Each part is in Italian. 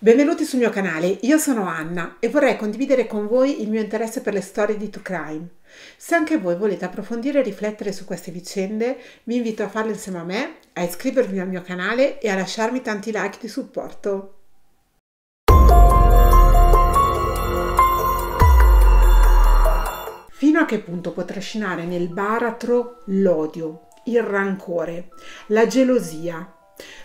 Benvenuti sul mio canale, io sono Anna e vorrei condividere con voi il mio interesse per le storie di True Crime. Se anche voi volete approfondire e riflettere su queste vicende, vi invito a farlo insieme a me, a iscrivervi al mio canale e a lasciarmi tanti like di supporto. Fino a che punto può trascinare nel baratro l'odio, il rancore, la gelosia?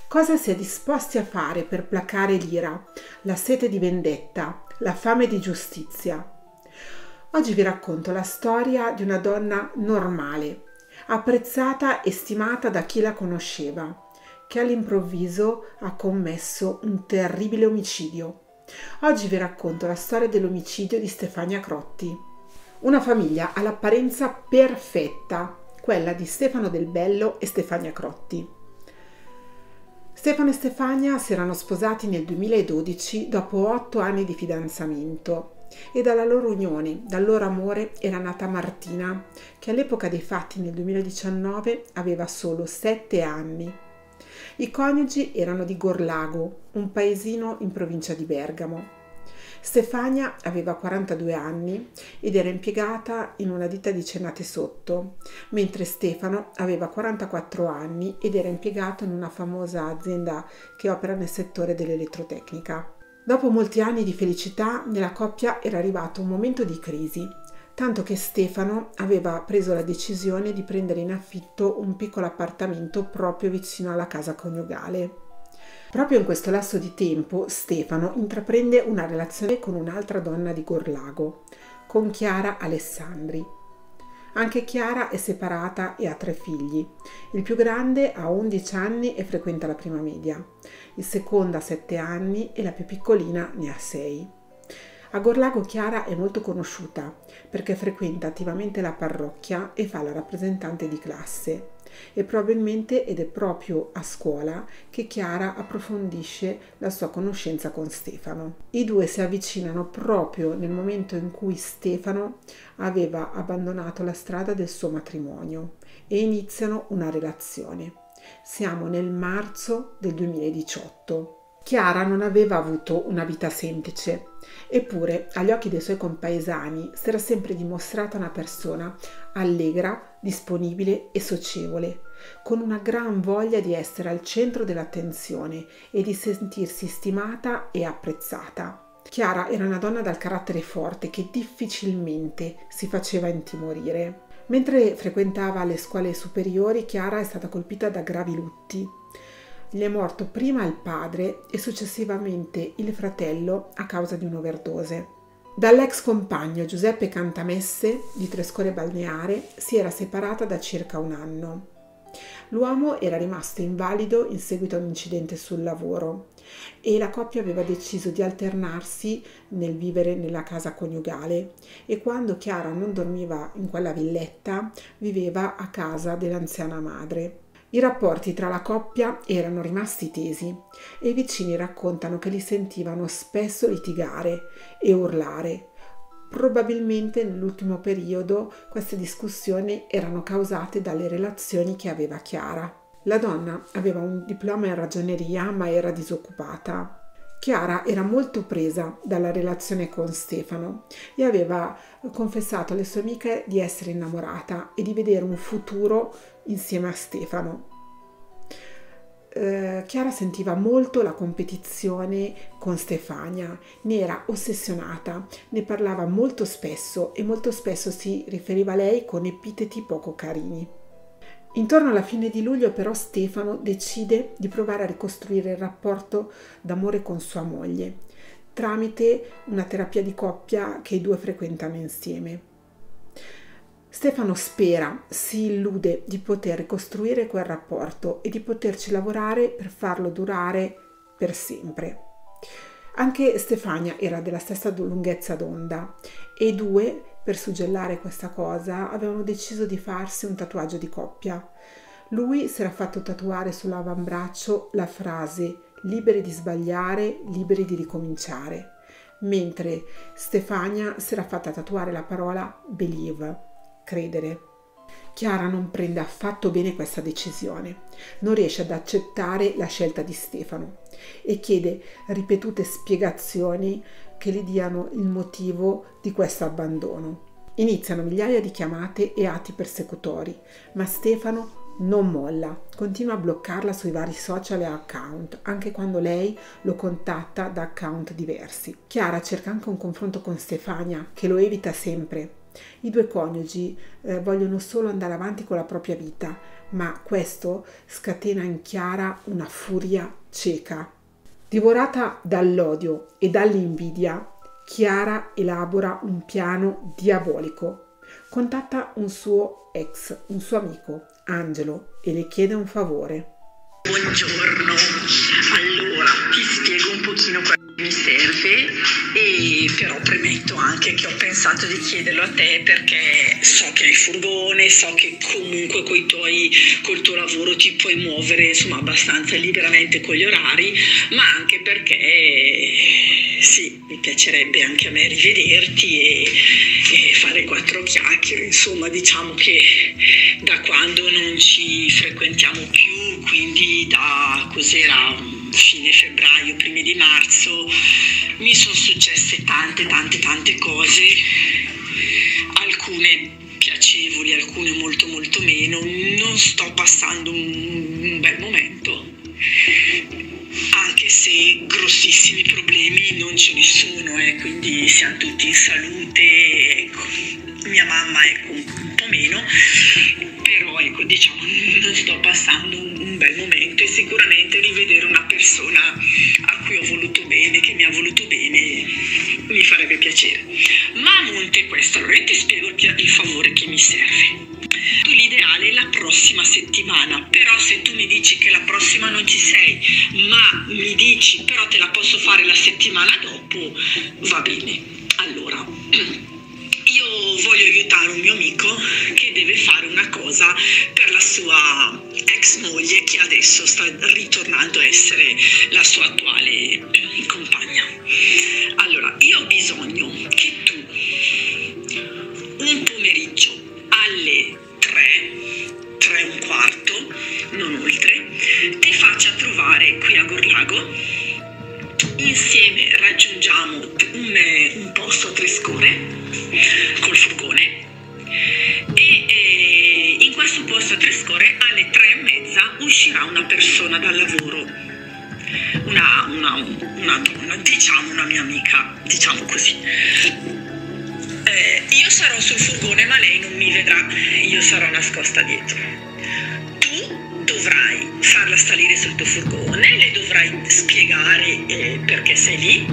Cosa si è disposti a fare per placare l'ira, la sete di vendetta, la fame di giustizia? Oggi vi racconto la storia di una donna normale, apprezzata e stimata da chi la conosceva, che all'improvviso ha commesso un terribile omicidio. Oggi vi racconto la storia dell'omicidio di Stefania Crotti. Una famiglia all'apparenza perfetta, quella di Stefano Del Bello e Stefania Crotti. Stefano e Stefania si erano sposati nel 2012 dopo 8 anni di fidanzamento e dalla loro unione, dal loro amore, era nata Martina, che all'epoca dei fatti nel 2019 aveva solo 7 anni. I coniugi erano di Gorlago, un paesino in provincia di Bergamo. Stefania aveva 42 anni ed era impiegata in una ditta di cenate sotto, mentre Stefano aveva 44 anni ed era impiegato in una famosa azienda che opera nel settore dell'elettrotecnica. Dopo molti anni di felicità, nella coppia era arrivato un momento di crisi, tanto che Stefano aveva preso la decisione di prendere in affitto un piccolo appartamento proprio vicino alla casa coniugale. Proprio in questo lasso di tempo Stefano intraprende una relazione con un'altra donna di Gorlago, con Chiara Alessandri. Anche Chiara è separata e ha 3 figli. Il più grande ha 11 anni e frequenta la prima media, il secondo ha 7 anni e la più piccolina ne ha 6. A Gorlago Chiara è molto conosciuta perché frequenta attivamente la parrocchia e fa la rappresentante di classe. E probabilmente ed è proprio a scuola che Chiara approfondisce la sua conoscenza con Stefano. I due si avvicinano proprio nel momento in cui Stefano aveva abbandonato la strada del suo matrimonio e iniziano una relazione. Siamo nel marzo del 2018. Chiara non aveva avuto una vita semplice, eppure agli occhi dei suoi compaesani si era sempre dimostrata una persona allegra, disponibile e socievole, con una gran voglia di essere al centro dell'attenzione e di sentirsi stimata e apprezzata. Chiara era una donna dal carattere forte che difficilmente si faceva intimorire. Mentre frequentava le scuole superiori, Chiara è stata colpita da gravi lutti. Gli è morto prima il padre e successivamente il fratello a causa di un'overdose. Dall'ex compagno Giuseppe Cantamesse di Trescore Balneare si era separata da circa 1 anno. L'uomo era rimasto invalido in seguito a un incidente sul lavoro e la coppia aveva deciso di alternarsi nel vivere nella casa coniugale e quando Chiara non dormiva in quella villetta viveva a casa dell'anziana madre. I rapporti tra la coppia erano rimasti tesi e i vicini raccontano che li sentivano spesso litigare e urlare. Probabilmente nell'ultimo periodo queste discussioni erano causate dalle relazioni che aveva Chiara. La donna aveva un diploma in ragioneria ma era disoccupata. Chiara era molto presa dalla relazione con Stefano e aveva confessato alle sue amiche di essere innamorata e di vedere un futuro insieme a Stefano. Chiara sentiva molto la competizione con Stefania, ne era ossessionata, ne parlava molto spesso e molto spesso si riferiva a lei con epiteti poco carini. Intorno alla fine di luglio però Stefano decide di provare a ricostruire il rapporto d'amore con sua moglie tramite una terapia di coppia che i due frequentano insieme. Stefano spera, si illude di poter ricostruire quel rapporto e di poterci lavorare per farlo durare per sempre. Anche Stefania era della stessa lunghezza d'onda e i due, per suggellare questa cosa, avevano deciso di farsi un tatuaggio di coppia. Lui si era fatto tatuare sull'avambraccio la frase "liberi di sbagliare, liberi di ricominciare", mentre Stefania si era fatta tatuare la parola "believe", credere. Chiara non prende affatto bene questa decisione, non riesce ad accettare la scelta di Stefano e chiede ripetute spiegazioni che le diano il motivo di questo abbandono. Iniziano migliaia di chiamate e atti persecutori, ma Stefano non molla, continua a bloccarla sui vari social e account, anche quando lei lo contatta da account diversi. Chiara cerca anche un confronto con Stefania, che lo evita sempre. I due coniugi vogliono solo andare avanti con la propria vita, ma questo scatena in Chiara una furia cieca. Divorata dall'odio e dall'invidia, Chiara elabora un piano diabolico. Contatta un suo ex, un suo amico, Angelo, e le chiede un favore. Buongiorno, allora ti spiego un pochino quello che mi serve, e però premetto anche che ho pensato di chiederlo a te perché so che hai furgone, so che comunque col tuo lavoro ti puoi muovere insomma abbastanza liberamente con gli orari, ma anche perché sì, mi piacerebbe anche a me rivederti e fare 4 chiacchiere, insomma diciamo che da quando non ci frequentiamo più, quindi da cos'era fine febbraio, primi di marzo, mi sono successe tante cose, alcune piacevoli, alcune molto meno. Non sto passando un bel momento, anche se grossissimi problemi non ce ne sono, quindi siamo tutti in salute, ecco. Mia mamma ecco un po' meno, però ecco diciamo non sto passando un bel momento, e sicuramente rivedere una persona a cui ho voluto bene, che mi ha voluto bene, mi farebbe piacere. Ma a monte questo, allora ti spiego il favore che mi serve. L'ideale è la prossima settimana, però se tu mi dici che la prossima non ci sei, ma mi dici però te la posso fare la settimana dopo, va bene. Allora, io voglio aiutare un mio amico che deve fare una cosa per la sua ex moglie, che adesso sta ritornando a essere la sua attuale compagna. Allora, io ho bisogno che tu un pomeriggio alle 3 e un quarto, non oltre, ti faccia trovare qui a Gorlago. Insieme raggiungiamo un posto a Trescore col furgone, e in questo posto a Trescore alle 3:30 uscirà una persona dal lavoro, una donna, diciamo una mia amica, diciamo così. Io sarò sul furgone ma lei non mi vedrà, io sarò nascosta dietro. Tu dovrai farla salire sul tuo furgone, le dovrai spiegare perché sei lì,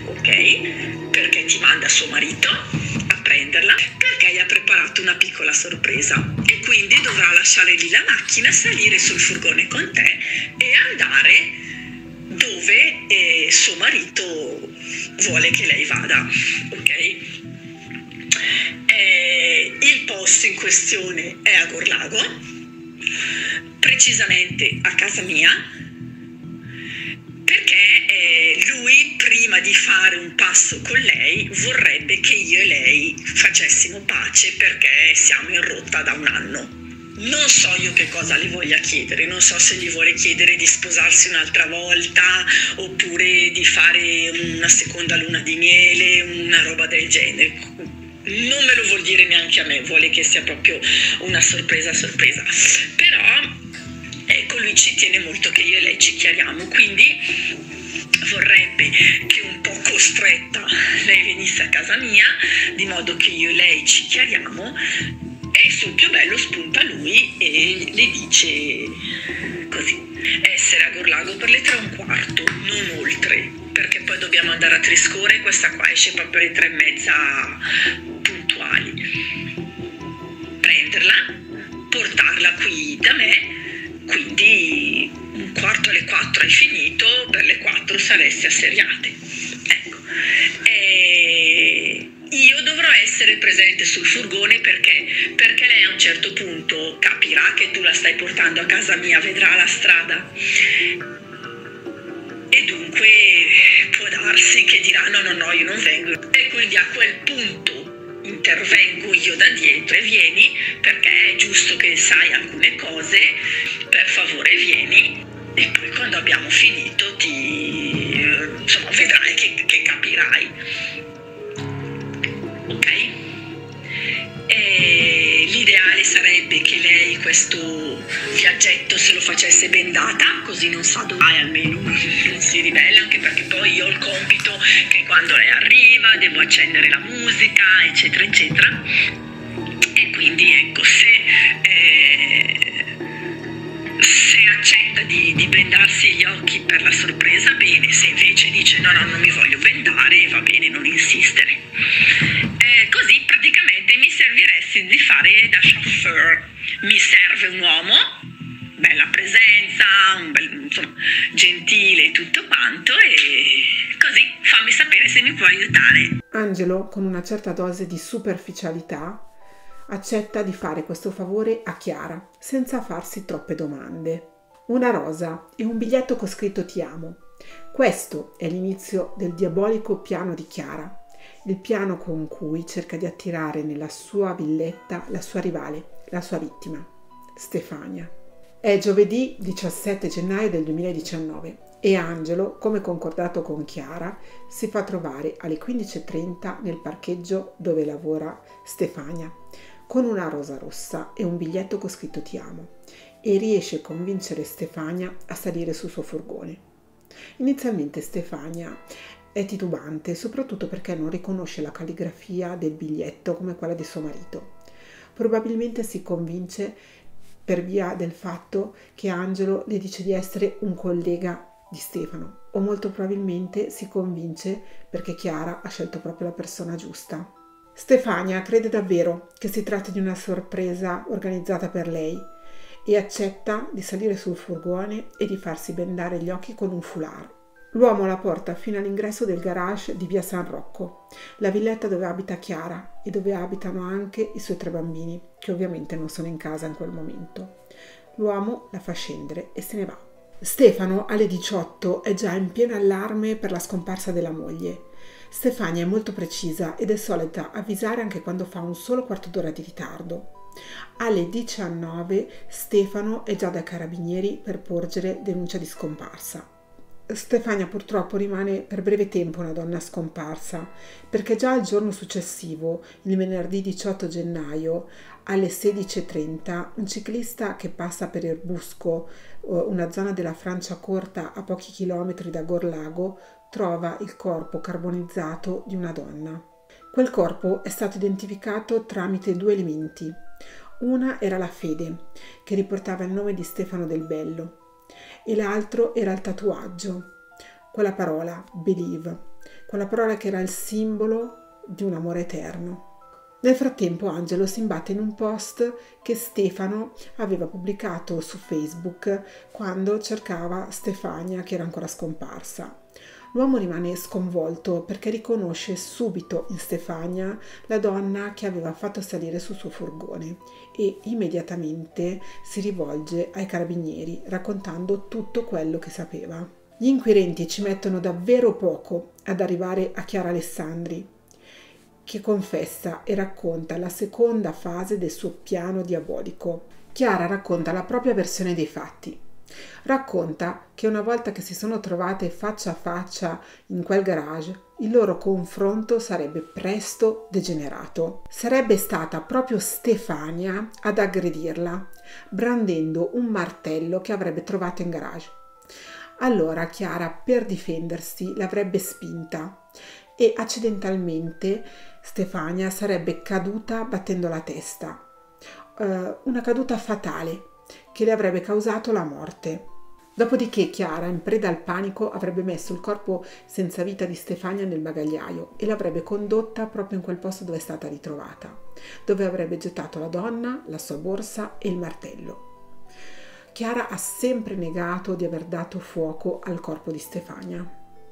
ok? Perché ti manda suo marito a prenderla, perché gli ha preparato una piccola sorpresa, e quindi dovrà lasciare lì la macchina, salire sul furgone con te e andare dove suo marito vuole che lei vada, ok? Il posto in questione è a Gorlago, precisamente a casa mia, perché lui prima di fare un passo con lei vorrebbe che io e lei facessimo pace, perché siamo in rotta da un anno. Non so io che cosa le voglia chiedere, non so se gli vuole chiedere di sposarsi un'altra volta oppure di fare una seconda luna di miele, una roba del genere. Non me lo vuol dire neanche a me, vuole che sia proprio una sorpresa. Però ecco, lui ci tiene molto che io e lei ci chiariamo, quindi vorrebbe che un po' costretta lei venisse a casa mia, di modo che io e lei ci chiariamo, e sul più bello spunta lui e le dice così: essere a Gorlago per le 3 e un quarto, non oltre, perché poi dobbiamo andare a Trescore e questa qua esce proprio alle 3:30 puntuali. Prenderla, portarla qui da me, quindi un quarto alle 4 hai finito, per le 4 sareste asseriate. Ecco. E io dovrò essere presente sul furgone perché lei a un certo punto capirà che tu la stai portando a casa mia, vedrà la strada e dunque può darsi che dirà no, io non vengo, e quindi a quel punto intervengo io da dietro e vieni, perché è giusto che sai alcune cose, per favore vieni, e poi quando abbiamo finito insomma, vedrai che capirai. Ok? E l'ideale sarebbe che lei questo viaggetto se lo facesse bendata, così non sa dove vai, almeno non si ribella, anche perché poi io ho il compito che quando lei arriva devo accendere la musica, eccetera eccetera, e quindi ecco, se accetta di bendarsi gli occhi per la sorpresa, bene; se invece dice no, non mi voglio bendare, va bene, non insistere. Così praticamente mi serviresti di fare da chauffeur. Mi serve un uomo, bella presenza, insomma, gentile e tutto quanto, e così fammi sapere se mi puoi aiutare. Angelo, con una certa dose di superficialità, accetta di fare questo favore a Chiara, senza farsi troppe domande. Una rosa e un biglietto con scritto ti amo. Questo è l'inizio del diabolico piano di Chiara, il piano con cui cerca di attirare nella sua villetta la sua rivale, la sua vittima, Stefania. È giovedì 17 gennaio del 2019 e Angelo, come concordato con Chiara, si fa trovare alle 15:30 nel parcheggio dove lavora Stefania, con una rosa rossa e un biglietto con scritto ti amo, e riesce a convincere Stefania a salire sul suo furgone. Inizialmente Stefania è titubante, soprattutto perché non riconosce la calligrafia del biglietto come quella di suo marito. Probabilmente si convince per via del fatto che Angelo le dice di essere un collega di Stefano, o molto probabilmente si convince perché Chiara ha scelto proprio la persona giusta. Stefania crede davvero che si tratti di una sorpresa organizzata per lei e accetta di salire sul furgone e di farsi bendare gli occhi con un foulard. L'uomo la porta fino all'ingresso del garage di via San Rocco, la villetta dove abita Chiara e dove abitano anche i suoi 3 bambini, che ovviamente non sono in casa in quel momento. L'uomo la fa scendere e se ne va. Stefano alle 18 è già in pieno allarme per la scomparsa della moglie. Stefania è molto precisa ed è solita avvisare anche quando fa un solo quarto d'ora di ritardo. Alle 19 Stefano è già dai carabinieri per porgere denuncia di scomparsa. Stefania purtroppo rimane per breve tempo una donna scomparsa, perché già il giorno successivo, il venerdì 18 gennaio, alle 16:30, un ciclista che passa per Erbusco, una zona della Franciacorta a pochi chilometri da Gorlago, trova il corpo carbonizzato di una donna. Quel corpo è stato identificato tramite 2 elementi. Una era la fede, che riportava il nome di Stefano Del Bello, e l'altro era il tatuaggio, quella parola, believe, quella parola che era il simbolo di un amore eterno. Nel frattempo Angelo si imbatte in un post che Stefano aveva pubblicato su Facebook quando cercava Stefania, che era ancora scomparsa. L'uomo rimane sconvolto perché riconosce subito in Stefania la donna che aveva fatto salire sul suo furgone e immediatamente si rivolge ai carabinieri raccontando tutto quello che sapeva. Gli inquirenti ci mettono davvero poco ad arrivare a Chiara Alessandri, che confessa e racconta la seconda fase del suo piano diabolico. Chiara racconta la propria versione dei fatti. Racconta che una volta che si sono trovate faccia a faccia in quel garage, il loro confronto sarebbe presto degenerato. Sarebbe stata proprio Stefania ad aggredirla, brandendo un martello che avrebbe trovato in garage. Allora Chiara, per difendersi, l'avrebbe spinta e accidentalmente Stefania sarebbe caduta battendo la testa. Una caduta fatale che le avrebbe causato la morte. Dopodiché Chiara, in preda al panico, avrebbe messo il corpo senza vita di Stefania nel bagagliaio e l'avrebbe condotta proprio in quel posto dove è stata ritrovata, dove avrebbe gettato la donna, la sua borsa e il martello. Chiara ha sempre negato di aver dato fuoco al corpo di Stefania.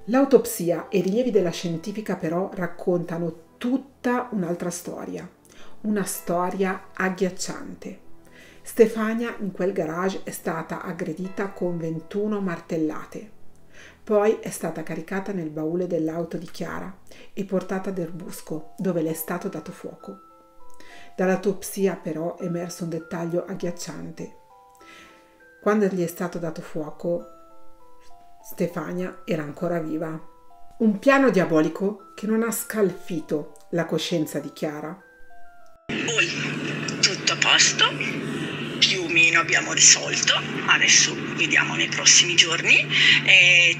L'autopsia e i rilievi della scientifica però raccontano tutta un'altra storia, una storia agghiacciante. Stefania in quel garage è stata aggredita con 21 martellate. Poi è stata caricata nel baule dell'auto di Chiara e portata ad Erbusco, dove le è stato dato fuoco. Dall'autopsia però è emerso un dettaglio agghiacciante. Quando gli è stato dato fuoco, Stefania era ancora viva. Un piano diabolico che non ha scalfito la coscienza di Chiara. Poi tutto a posto, più o meno abbiamo risolto, adesso vediamo nei prossimi giorni.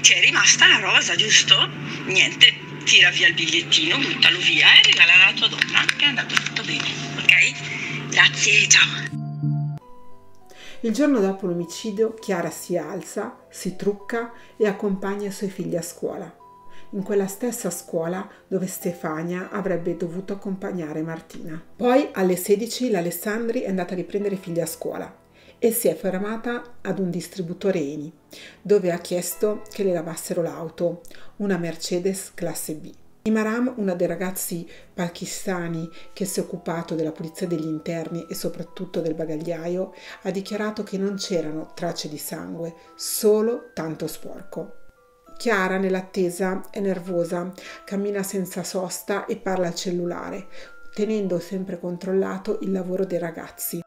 Ti è rimasta la rosa, giusto? Niente, tira via il bigliettino, buttalo via e regalala alla tua donna, che è andato tutto bene, ok? Grazie, ciao. Il giorno dopo l'omicidio, Chiara si alza, si trucca e accompagna i suoi figli a scuola, in quella stessa scuola dove Stefania avrebbe dovuto accompagnare Martina. Poi alle 16 l'Alessandri è andata a riprendere i figli a scuola e si è fermata ad un distributore Eni, dove ha chiesto che le lavassero l'auto, una Mercedes classe B. Imaram, uno dei ragazzi pakistani che si è occupato della pulizia degli interni e soprattutto del bagagliaio, ha dichiarato che non c'erano tracce di sangue, solo tanto sporco. Chiara, nell'attesa, è nervosa, cammina senza sosta e parla al cellulare, tenendo sempre controllato il lavoro dei ragazzi.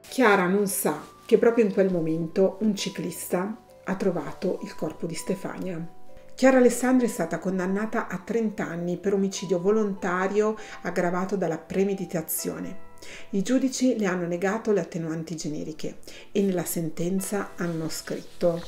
Chiara non sa che proprio in quel momento un ciclista ha trovato il corpo di Stefania. Chiara Alessandri è stata condannata a 30 anni per omicidio volontario aggravato dalla premeditazione. I giudici le hanno negato le attenuanti generiche e nella sentenza hanno scritto: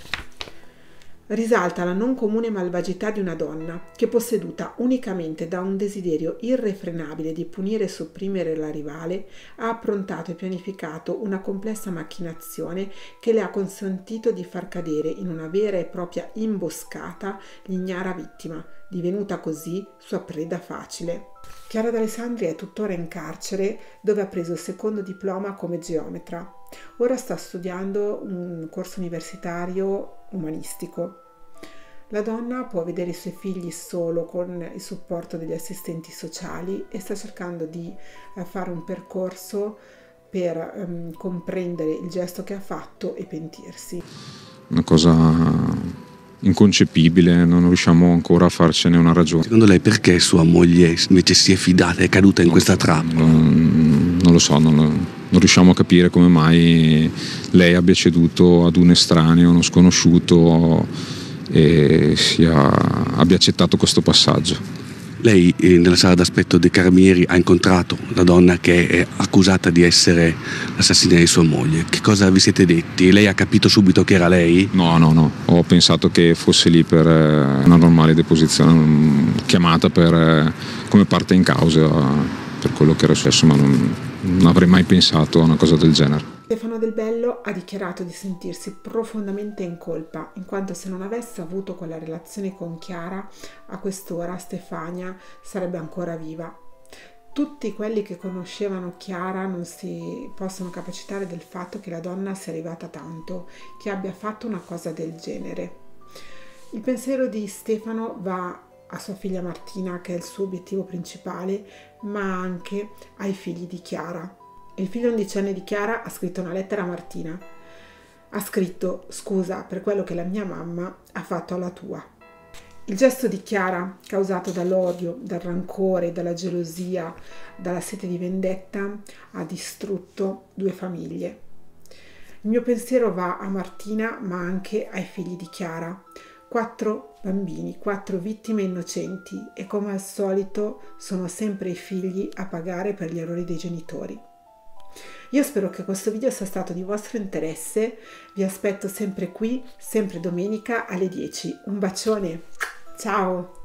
risalta la non comune malvagità di una donna che, posseduta unicamente da un desiderio irrefrenabile di punire e sopprimere la rivale, ha approntato e pianificato una complessa macchinazione che le ha consentito di far cadere in una vera e propria imboscata l'ignara vittima, divenuta così sua preda facile. Chiara D'Alessandri è tuttora in carcere, dove ha preso il secondo diploma come geometra. Ora sta studiando un corso universitario umanistico. La donna può vedere i suoi figli solo con il supporto degli assistenti sociali e sta cercando di fare un percorso per comprendere il gesto che ha fatto e pentirsi. Una cosa inconcepibile, non riusciamo ancora a farcene una ragione. Secondo lei perché sua moglie invece si è fidata e è caduta in questa trappola? Non lo so, non riusciamo a capire come mai lei abbia ceduto ad un estraneo, uno sconosciuto, e abbia accettato questo passaggio. Lei nella sala d'aspetto dei carabinieri ha incontrato la donna che è accusata di essere l'assassina di sua moglie. Che cosa vi siete detti? Lei ha capito subito che era lei? No, ho pensato che fosse lì per una normale deposizione, chiamata come parte in causa per quello che era successo, ma non avrei mai pensato a una cosa del genere. Stefano Del Bello ha dichiarato di sentirsi profondamente in colpa, in quanto se non avesse avuto quella relazione con Chiara, a quest'ora Stefania sarebbe ancora viva. Tutti quelli che conoscevano Chiara non si possono capacitare del fatto che la donna sia arrivata tanto, che abbia fatto una cosa del genere. Il pensiero di Stefano va a sua figlia Martina, che è il suo obiettivo principale, ma anche ai figli di Chiara. Il figlio undicenne di Chiara ha scritto una lettera a Martina. Ha scritto: scusa per quello che la mia mamma ha fatto alla tua. Il gesto di Chiara, causato dall'odio, dal rancore, dalla gelosia, dalla sete di vendetta, ha distrutto 2 famiglie. Il mio pensiero va a Martina, ma anche ai figli di Chiara. 4 bambini, 4 vittime innocenti, e come al solito sono sempre i figli a pagare per gli errori dei genitori. Io spero che questo video sia stato di vostro interesse, vi aspetto sempre qui, sempre domenica alle 10. Un bacione, ciao!